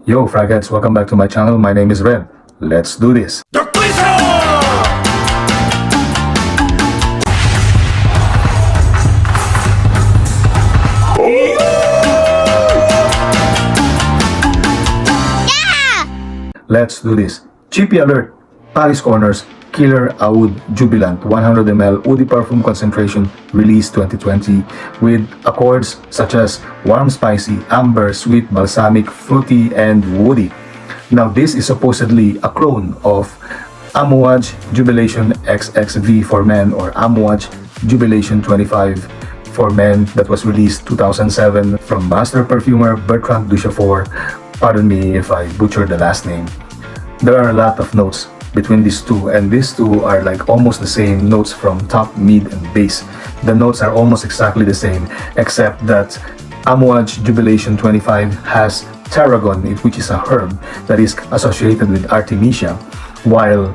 Yo, Fragheads, welcome back to my channel. My name is Red. Let's do this. Let's do this. GP alert. Paris Corners Killer Oud Jubilant 100 ml Oud perfume concentration release 2020 with accords such as warm, spicy, amber, sweet, balsamic, fruity, and woody. Now this is supposedly a clone of Amouage Jubilation XXV for men or Amouage Jubilation 25 for men that was released 2007 from master perfumer Bertrand Duchefort. Pardon me if I butchered the last name. There are a lot of notes between these two, and these two are like almost the same notes from top, mid, and base. The notes are almost exactly the same, except that Amouage Jubilation 25 has tarragon, which is a herb that is associated with Artemisia, while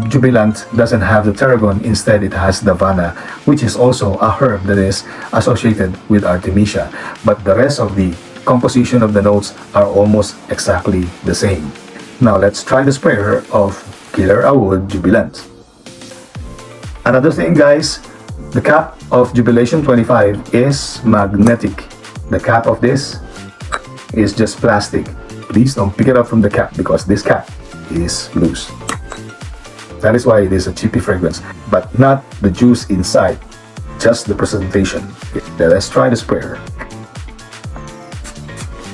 Jubilant doesn't have the tarragon. Instead, it has Davana, which is also a herb that is associated with Artemisia. But the rest of the composition of the notes are almost exactly the same. Now let's try the sprayer of Killer Oud Jubilant. Another thing, guys, the cap of Jubilation 25 is magnetic. The cap of this is just plastic. Please don't pick it up from the cap because this cap is loose. That is why it is a cheapy fragrance, but not the juice inside, just the presentation. Now let's try the sprayer.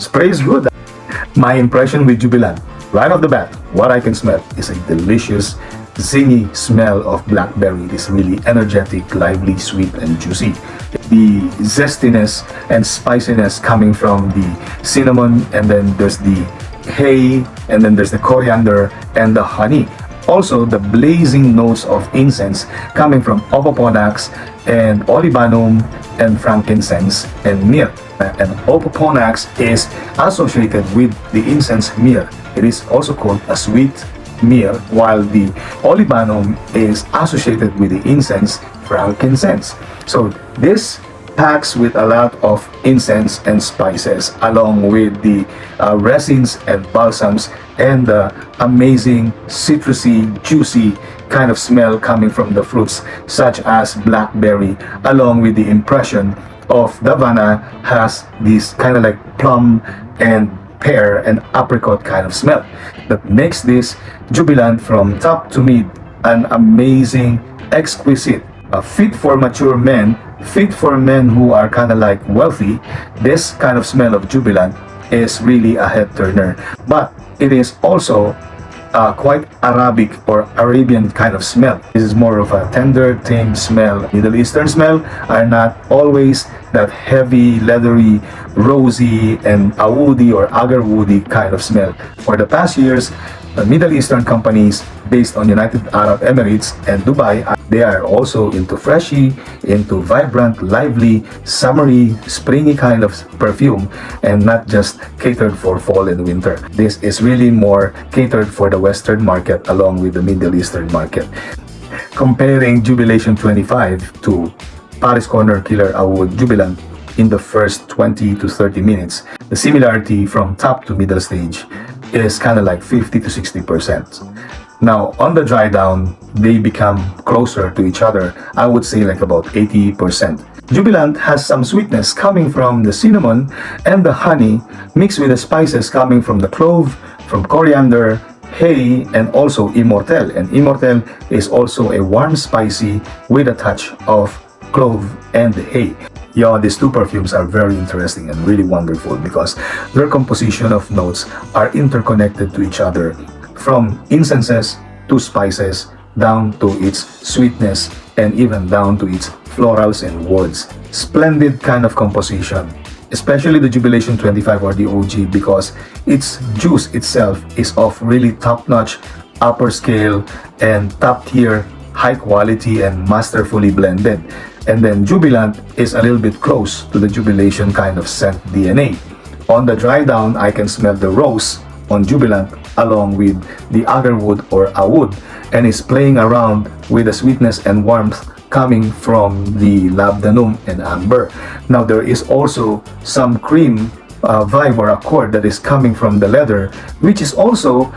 Spray is good. My impression with Jubilant, right off the bat, what I can smell is a delicious, zingy smell of blackberry. It is really energetic, lively, sweet, and juicy. The zestiness and spiciness coming from the cinnamon, and then there's the hay, and then there's the coriander and the honey. Also, the blazing notes of incense coming from opoponax and olibanum and frankincense and myrrh. And opoponax is associated with the incense myrrh. It is also called a sweet myrrh, while the olibanum is associated with the incense frankincense. So this packs with a lot of incense and spices, along with the resins and balsams and the amazing citrusy, juicy kind of smell coming from the fruits such as blackberry, along with the impression of Davana has this kind of like plum and pear and apricot kind of smell that makes this Jubilant from top to mid an amazing, exquisite, fit for mature men, fit for men who are kind of like wealthy. This kind of smell of Jubilant is really a head turner, but it is also quite Arabic or Arabian kind of smell. This is more of a tender, tame smell. Middle Eastern smell are not always that heavy, leathery, rosy, and awoody or agar-woody kind of smell. For the past years, the Middle Eastern companies based on United Arab Emirates and Dubai, they are also into freshy, into vibrant, lively, summery, springy kind of perfume, and not just catered for fall and winter. This is really more catered for the Western market along with the Middle Eastern market. Comparing Jubilation 25 to Paris Corner Killer Oud Jubilant in the first 20 to 30 minutes, the similarity from top to middle stage is kind of like 50 to 60%. Now, on the dry down, they become closer to each other. I would say like about 80%. Jubilant has some sweetness coming from the cinnamon and the honey, mixed with the spices coming from the clove, from coriander, hay, and also immortel. And immortel is also a warm spicy with a touch of clove and hay. Yeah, these two perfumes are very interesting and really wonderful because their composition of notes are interconnected to each other, from incenses to spices down to its sweetness and even down to its florals and woods. Splendid kind of composition, especially the Jubilation 25 or the OG, because its juice itself is of really top-notch, upper scale and top tier, high quality and masterfully blended. And then Jubilant is a little bit close to the Jubilation kind of scent DNA. On the dry down, I can smell the rose on Jubilant along with the agarwood or awood, and is playing around with the sweetness and warmth coming from the labdanum and amber. Now there is also some cream vibe or accord that is coming from the leather, which is also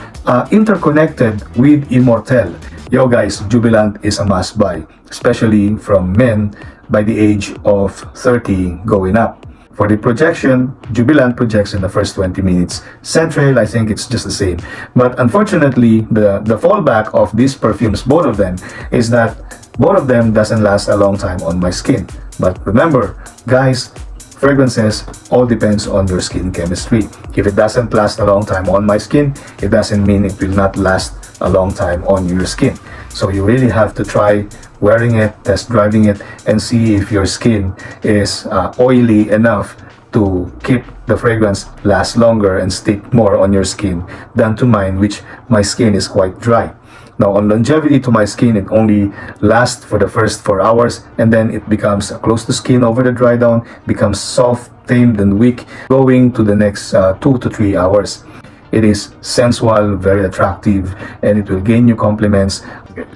interconnected with Immortel. Yo guys, Jubilant is a must buy, especially from men by the age of 30 going up. For the projection, Jubilant projects in the first 20 minutes. Centrail, I think it's just the same. But unfortunately, the fallback of these perfumes, both of them, is that both of them doesn't last a long time on my skin. But remember, guys, fragrances all depends on your skin chemistry. If it doesn't last a long time on my skin, it doesn't mean it will not last a long time on your skin. So you really have to try wearing it, test driving it, and see if your skin is oily enough to keep the fragrance last longer and stick more on your skin than to mine, which my skin is quite dry. Now on longevity to my skin, it only lasts for the first 4 hours, and then it becomes close to skin over the dry down, becomes soft, tamed, and weak, going to the next 2 to 3 hours. It is sensual, very attractive, and it will gain you compliments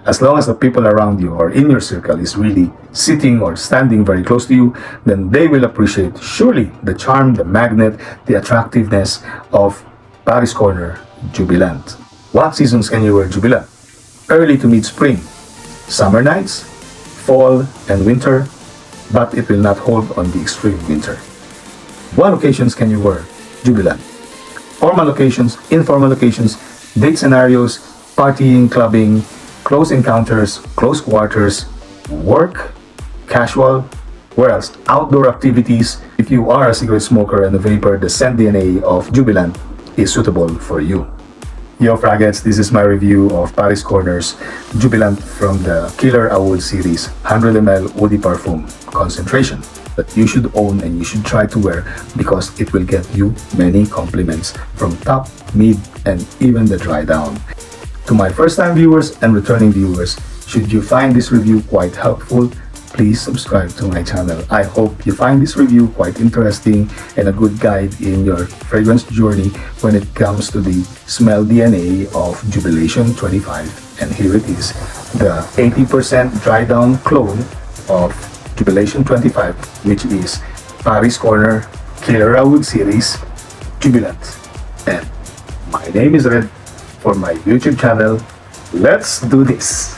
as long as the people around you or in your circle is really sitting or standing very close to you. Then they will appreciate surely the charm, the magnet, the attractiveness of Paris Corner Jubilant. What seasons can you wear Jubilant? Early to mid-spring, summer nights, fall and winter, but it will not hold on the extreme winter. What occasions can you wear Jubilant? Formal occasions, informal occasions, date scenarios, partying, clubbing, close encounters, close quarters, work, casual, where else? Outdoor activities. If you are a cigarette smoker and a vapor, the scent DNA of Jubilant is suitable for you. Yo Fraggets, this is my review of Paris Corner's Jubilant from the Killer Amouage series, 100 ml Eau de Parfum concentration that you should own and you should try to wear because it will get you many compliments from top, mid, and even the dry down. To my first time viewers and returning viewers, should you find this review quite helpful, please subscribe to my channel. I hope you find this review quite interesting and a good guide in your fragrance journey when it comes to the smell DNA of Jubilation 25. And here it is, the 80% dry down clone of Jubilation 25, which is Paris Corner Killer Amouage series Jubilant. And my name is Red for my YouTube channel. Let's do this!